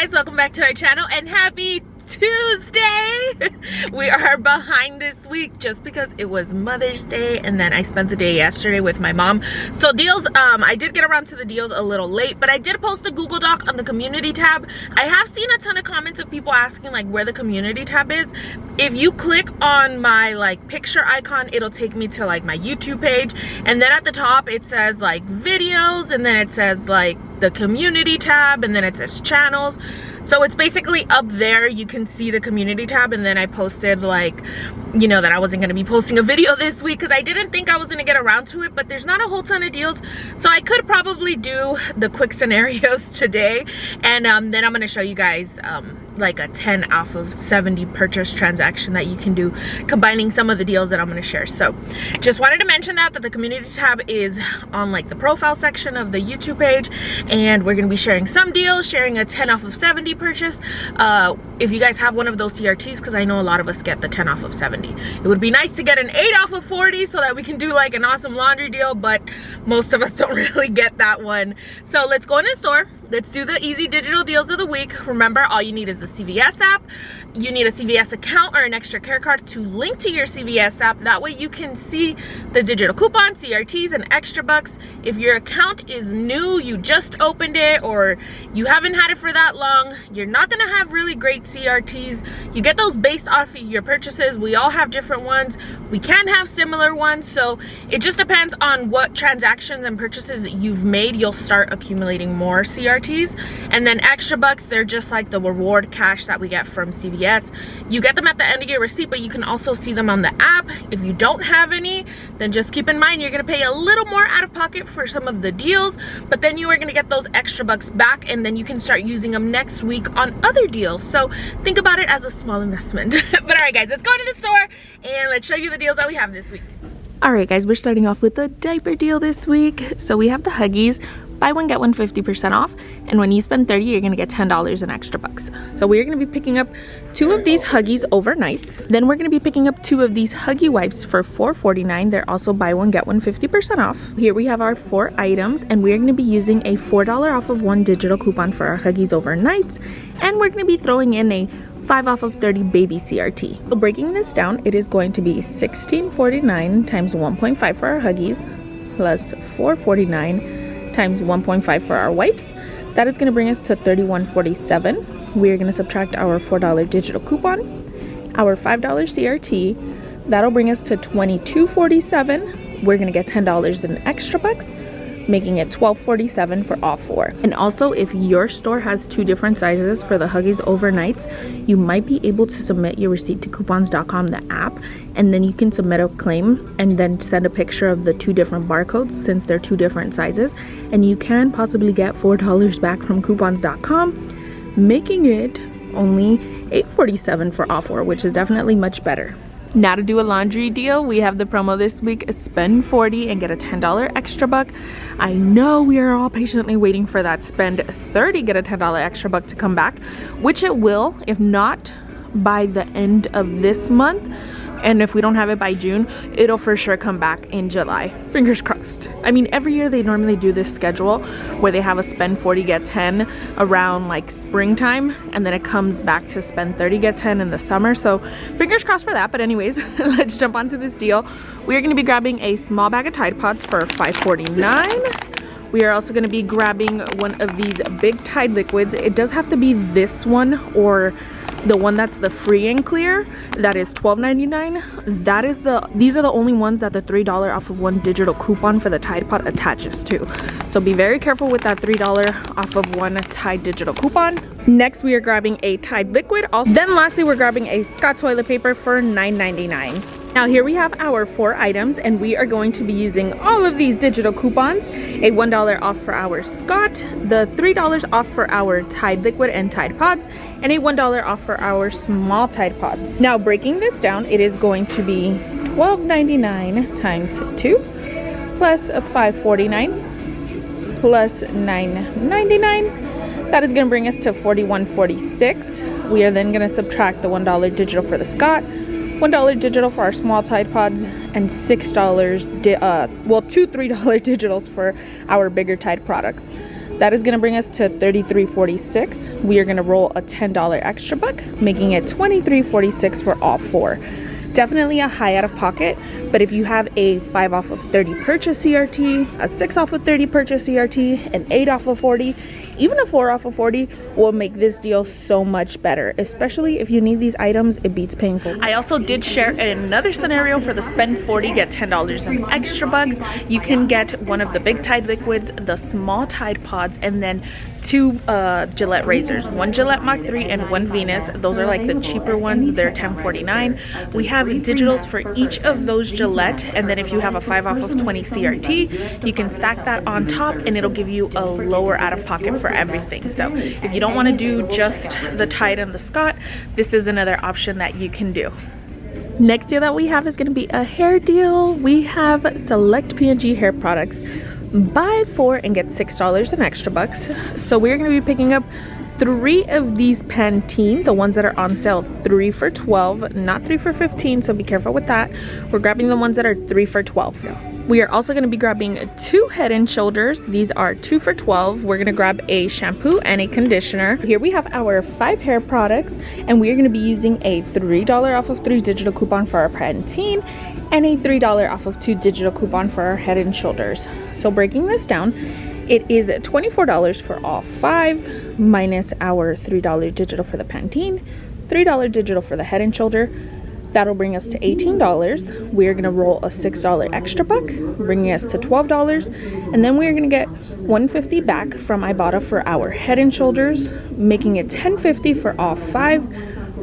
guys, welcome back to our channel and happy Tuesday. We are behind this week just because it was Mother's Day and then I spent the day yesterday with my mom. So deals, I did get around to the deals a little late, but I did post a Google Doc on the community tab. I have seen a ton of comments of people asking like where the community tab is. If you click on my like picture icon, it'll take me to like my YouTube page, and then at the top it says like videos, and then it says like the community tab, and then it says channels. So it's basically up there. You can see the community tab, and then I posted like, you know, that I wasn't going to be posting a video this week because I didn't think I was going to get around to it, but there's not a whole ton of deals, so I could probably do the quick scenarios today, and then I'm going to show you guys like a 10 off of 70 purchase transaction that you can do combining some of the deals that I'm going to share. So just wanted to mention that the community tab is on like the profile section of the YouTube page, and we're going to be sharing some deals, sharing a 10 off of 70 purchase. If you guys have one of those CRTs, because I know a lot of us get the 10 off of 70, it would be nice to get an 8 off of 40 so that we can do like an awesome laundry deal, but most of us don't really get that one. So let's go in the store. Let's do the easy digital deals of the week. Remember, all you need is the CVS app. You need a CVS account or an extra care card to link to your CVS app. That way you can see the digital coupons, CRTs, and extra bucks. If your account is new, you just opened it, or you haven't had it for that long, you're not gonna have really great CRTs. You get those based off of your purchases. We all have different ones. We can have similar ones, so it just depends on what transactions and purchases you've made. You'll start accumulating more CRTs. And then extra bucks, they're just like the reward cash that we get from CVS. You get them at the end of your receipt, but you can also see them on the app. If you don't have any, then just keep in mind you're gonna pay a little more out of pocket for some of the deals, but then you are gonna get those extra bucks back, and then you can start using them next week on other deals. So think about it as a small investment. But all right guys, let's go to the store and let's show you the deals that we have this week. All right guys, we're starting off with the diaper deal this week. So we have the Huggies. Buy one, get one 50% off, and when you spend 30, you're gonna get $10 in extra bucks. So we're gonna be picking up 2 of these Huggies overnights. Then we're gonna be picking up 2 of these Huggy wipes for $4.49. They're also buy one, get one 50% off. Here we have our 4 items, and we're gonna be using a $4 off of 1 digital coupon for our Huggies overnights, and we're gonna be throwing in a 5 off of 30 baby CRT. So breaking this down, it is going to be $16.49 times 1.5 for our Huggies, plus $4.49 times 1.5 for our wipes. That is going to bring us to $31.47. We are going to subtract our $4 digital coupon, our $5 CRT. That'll bring us to $22.47. We're going to get $10 in extra bucks, making it $12.47 for all 4. And also, if your store has 2 different sizes for the Huggies overnights, you might be able to submit your receipt to coupons.com, the app, and then you can submit a claim and then send a picture of the 2 different barcodes since they're 2 different sizes, and you can possibly get $4 back from coupons.com, making it only $8.47 for all 4, which is definitely much better. Now to do a laundry deal, we have the promo this week, spend 40 and get a $10 extra buck. I know we are all patiently waiting for that spend 30, get a $10 extra buck to come back, which it will, if not by the end of this month. And if we don't have it by June, it'll for sure come back in July. Fingers crossed. I mean, every year they normally do this schedule where they have a spend 40, get 10 around like springtime, and then it comes back to spend 30, get 10 in the summer. So fingers crossed for that. But anyways, let's jump onto this deal. We are gonna be grabbing a small bag of Tide Pods for $5.49. We are also gonna be grabbing one of these big Tide liquids. It does have to be this one or the one that's the free and clear. That is $12.99. That is these are the only ones that the $3 off of 1 digital coupon for the Tide Pod attaches to. So be very careful with that $3 off of 1 Tide digital coupon. Next, we are grabbing a Tide liquid. Then lastly, we're grabbing a Scott toilet paper for $9.99. Now here we have our 4 items, and we are going to be using all of these digital coupons. A $1 off for our Scott, the $3 off for our Tide liquid and Tide Pods, and a $1 off for our small Tide Pods. Now breaking this down, it is going to be $12.99 times 2 plus $5.49 plus $9.99. That is going to bring us to $41.46. We are then going to subtract the $1 digital for the Scott, $1 digital for our small Tide Pods, and $6 two $3 digitals for our bigger Tide products. That is going to bring us to $33.46. We are going to roll a $10 extra buck, making it $23.46 for all 4. Definitely a high out of pocket, but if you have a 5 off of 30 purchase CRT, a 6 off of 30 purchase CRT, an 8 off of 40, even a 4 off of 40 will make this deal so much better, especially if you need these items. It beats paying for them. I also did share another scenario for the spend 40, get $10 in extra bucks. You can get one of the big Tide liquids, the small Tide pods, and then 2 Gillette razors, 1 Gillette Mach 3 and 1 Venus. Those are like the cheaper ones. They're $10.49. We have digitals for each of those Gillette, and then if you have a 5 off of 20 CRT, you can stack that on top and it'll give you a lower out of pocket for everything. So if you don't want to do just the Tide and the Scott, this is another option that you can do. Next deal that we have is going to be a hair deal. We have select P&G hair products. Buy 4 and get $6 in extra bucks. So we're going to be picking up 3 of these Pantene, the ones that are on sale, 3 for $12, not 3 for $15, so be careful with that. We're grabbing the ones that are 3 for $12. We are also going to be grabbing 2 Head and Shoulders. These are 2 for $12. We're going to grab a shampoo and a conditioner. Here we have our 5 hair products, and we are going to be using a $3 off of 3 digital coupon for our Pantene and a $3 off of 2 digital coupon for our Head and Shoulders. So breaking this down, it is $24 for all 5 minus our $3 digital for the Pantene, $3 digital for the Head and Shoulder. That'll bring us to $18. We're going to roll a $6 extra buck, bringing us to $12. And then we're going to get $150 back from Ibotta for our Head and Shoulders, making it $10.50 for all 5,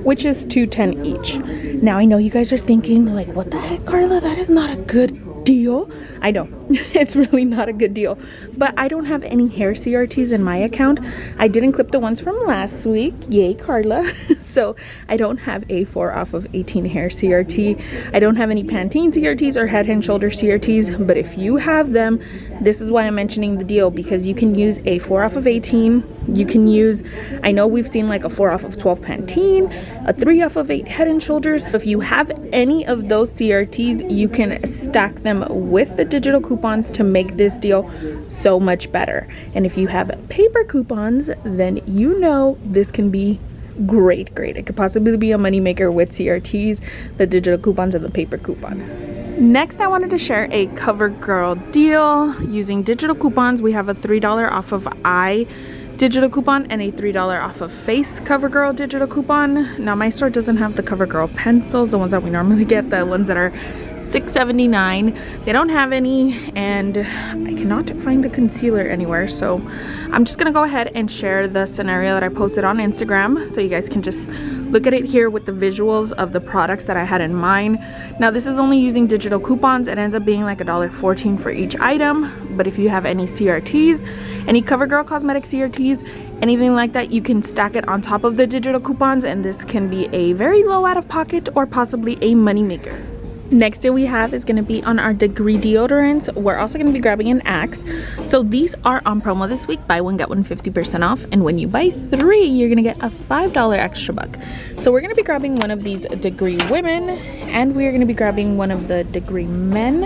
which is $2.10 each. Now I know you guys are thinking like, what the heck, Karla? That is not a good deal. I know it's really not a good deal, but I don't have any hair CRTs in my account. I didn't clip the ones from last week, yay Karla. So I don't have a 4 off of 18 hair CRT. I don't have any Pantene CRTs or Head and Shoulder CRTs, but if you have them, this is why I'm mentioning the deal, because you can use a 4 off of 18. You can use, I know we've seen like a 4 off of 12 Pantene, a 3 off of 8 Head and Shoulders. If you have any of those CRTs, you can stack them with the digital coupons to make this deal so much better. And if you have paper coupons, then you know this can be great. It could possibly be a money maker with CRTs, the digital coupons, and the paper coupons. Next, I wanted to share a CoverGirl deal using digital coupons. We have a $3 off of eye digital coupon and a $3 off of face CoverGirl digital coupon. Now my store doesn't have the CoverGirl pencils, the ones that we normally get, the ones that are $6.79. They don't have any, and I cannot find the concealer anywhere, so I'm just gonna go ahead and share the scenario that I posted on Instagram so you guys can just look at it here with the visuals of the products that I had in mind. Now this is only using digital coupons. It ends up being like $1.14 for each item, but if you have any CRTs, any CoverGirl cosmetic CRTs, anything like that, you can stack it on top of the digital coupons, and this can be a very low out of pocket or possibly a money maker. Next deal we have is going to be on our Degree deodorants. We're also going to be grabbing an Axe. So these are on promo this week. Buy one, get one 50% off. And when you buy 3, you're going to get a $5 extra buck. So we're going to be grabbing one of these Degree women, and we're going to be grabbing one of the Degree men.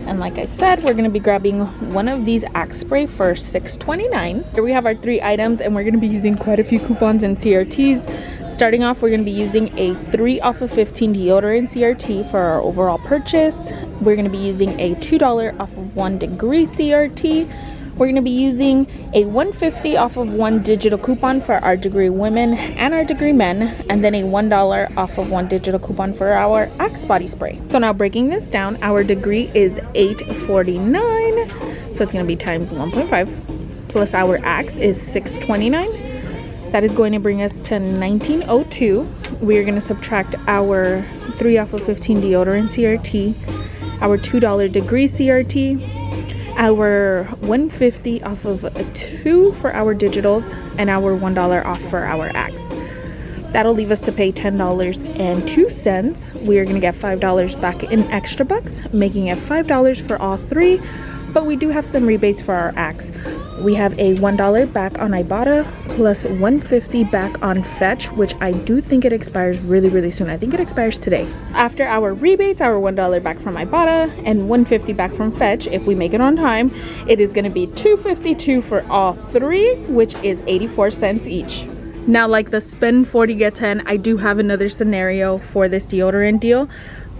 And like I said, we're going to be grabbing one of these Axe spray for $6.29. Here we have our 3 items, and we're going to be using quite a few coupons and CRTs. Starting off, we're going to be using a 3 off of 15 deodorant CRT for our overall purchase. We're going to be using a $2 off of 1 Degree CRT. We're going to be using a $1.50 off of 1 digital coupon for our Degree women and our Degree men, and then a $1 off of 1 digital coupon for our Axe body spray. So now breaking this down, our Degree is $8.49, so it's going to be times 1.5, plus our Axe is $6.29. That is going to bring us to $19.02. We are going to subtract our 3 off of 15 deodorant CRT, our $2 Degree CRT, our $1.50 off of 2 for our digitals, and our $1 off for our Axe. That'll leave us to pay $10.02. We are going to get $5 back in extra bucks, making it $5 for all 3, but we do have some rebates for our Axe. We have a $1 back on Ibotta plus $1.50 back on Fetch, which I do think it expires really soon. I think it expires today. After our rebates, our $1 back from Ibotta and $1.50 back from Fetch, if we make it on time, it is going to be $2.52 for all three, which is 84 cents each. Now, like the spend 40 get 10, I do have another scenario for this deodorant deal.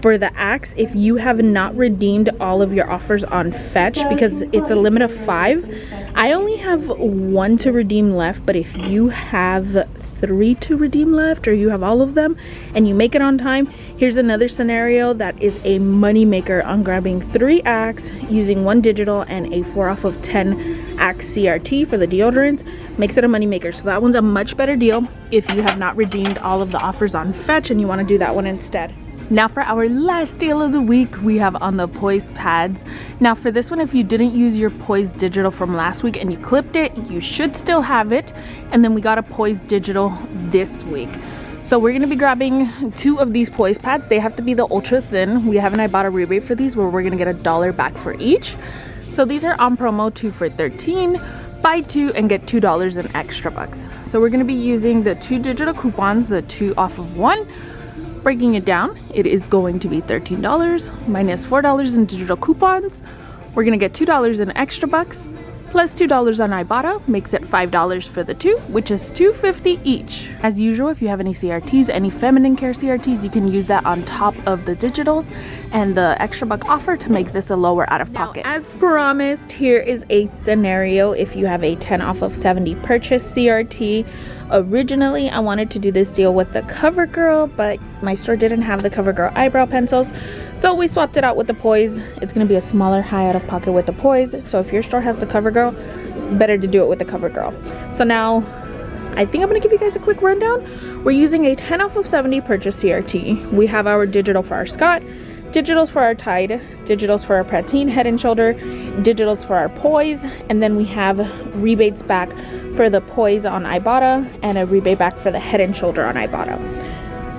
For the Axe, if you have not redeemed all of your offers on Fetch, because it's a limit of 5, I only have 1 to redeem left, but if you have 3 to redeem left, or you have all of them and you make it on time, here's another scenario that is a money maker on grabbing 3 Axe, using 1 digital and a 4 off of 10 Axe CRT for the deodorants. Makes it a money maker. So that one's a much better deal if you have not redeemed all of the offers on Fetch and you want to do that one instead. Now for our last deal of the week, we have on the Poise pads. Now for this one, if you didn't use your Poise digital from last week and you clipped it, you should still have it. And then we got a Poise digital this week. So we're going to be grabbing 2 of these Poise pads. They have to be the ultra thin. We have an Ibotta rebate for these where we're going to get $1 back for each. So these are on promo, 2 for $13. Buy 2 and get $2 in extra bucks. So we're going to be using the 2 digital coupons, the 2 off of 1. Breaking it down, it is going to be $13 minus $4 in digital coupons. We're gonna get $2 in extra bucks plus $2 on Ibotta, makes it $5 for the 2, which is $2.50 each. As usual, if you have any CRTs, any feminine care CRTs, you can use that on top of the digitals and the extra buck offer to make this a lower out of pocket. Now, as promised, here is a scenario if you have a 10 off of 70 purchase CRT. Originally, I wanted to do this deal with the CoverGirl, but my store didn't have the CoverGirl eyebrow pencils, so we swapped it out with the Poise. It's going to be a smaller high out of pocket with the Poise, so if your store has the CoverGirl, better to do it with the CoverGirl. So now, I think I'm going to give you guys a quick rundown. We're using a 10 off of 70 purchase CRT. We have our digital for our Scott, digitals for our Tide, digitals for our Pratine Head and Shoulder, digitals for our Poise, and then we have rebates back for the Poise on Ibotta and a rebate back for the Head and Shoulder on Ibotta.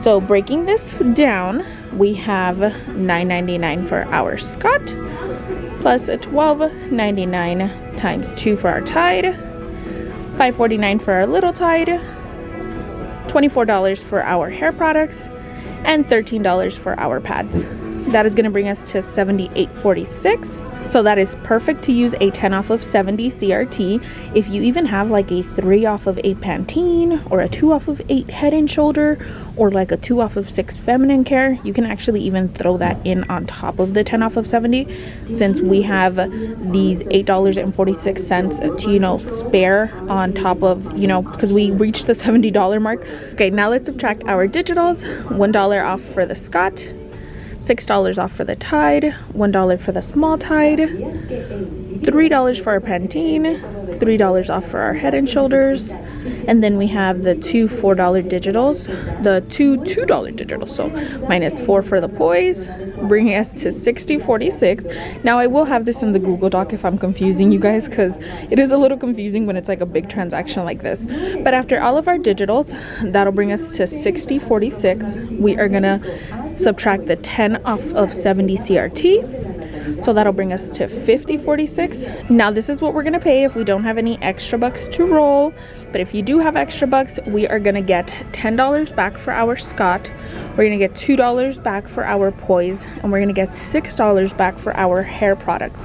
So breaking this down, we have $9.99 for our Scott, plus a $12.99 times 2 for our Tide, $5.49 for our little Tide, $24 for our hair products, and $13 for our pads. That is going to bring us to $78.46. So that is perfect to use a 10 off of 70 CRT. If you even have like a 3 off of 8 Pantene, or a 2 off of 8 Head and Shoulder, or like a 2 off of 6 feminine care, you can actually even throw that in on top of the 10 off of 70, since we have these $8.46 to, you know, spare on top of, you know, because we reached the $70 mark. Okay, now let's subtract our digitals. $1 off for the Scott, $6 off for the Tide, $1 for the small Tide, $3 for our Pantene, $3 off for our Head and Shoulders, and then we have the 2 $4 digitals, the 2 $2 digitals, so minus 4 for the Poise, bringing us to $60.46. Now I will have this in the Google Doc if I'm confusing you guys, because it is a little confusing when it's like a big transaction like this. But after all of our digitals, that'll bring us to $60.46. We are gonna subtract the 10 off of 70 CRT, so that'll bring us to $50.46. Now this is what we're gonna pay if we don't have any extra bucks to roll, but if you do have extra bucks, we are gonna get $10 back for our Scott, we're gonna get $2 back for our Poise, and we're gonna get $6 back for our hair products.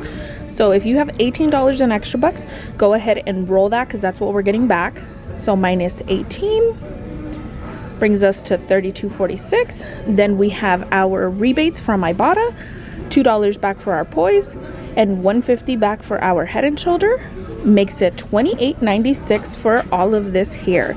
So if you have $18 in extra bucks, go ahead and roll that, because that's what we're getting back. So minus 18 brings us to $32.46. Then we have our rebates from Ibotta, $2 back for our Poise, and $1.50 back for our Head and Shoulder. Makes it $28.96 for all of this here.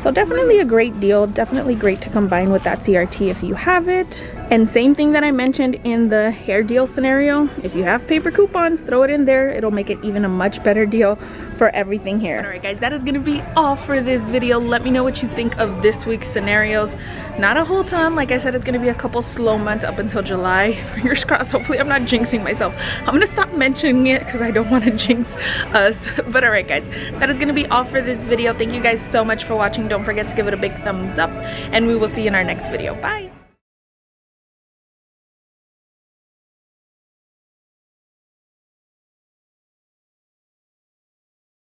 So definitely a great deal, definitely great to combine with that CRT if you have it. And same thing that I mentioned in the hair deal scenario, if you have paper coupons, throw it in there. It'll make it even a much better deal for everything here. All right guys, that is gonna be all for this video. Let me know what you think of this week's scenarios. Not a whole ton, like I said, it's gonna be a couple slow months up until July. Fingers crossed, hopefully I'm not jinxing myself. I'm gonna stop mentioning it because I don't want to jinx us. But all right guys, that is gonna be all for this video. Thank you guys so much for watching. Don't forget to give it a big thumbs up, and we will see you in our next video. Bye.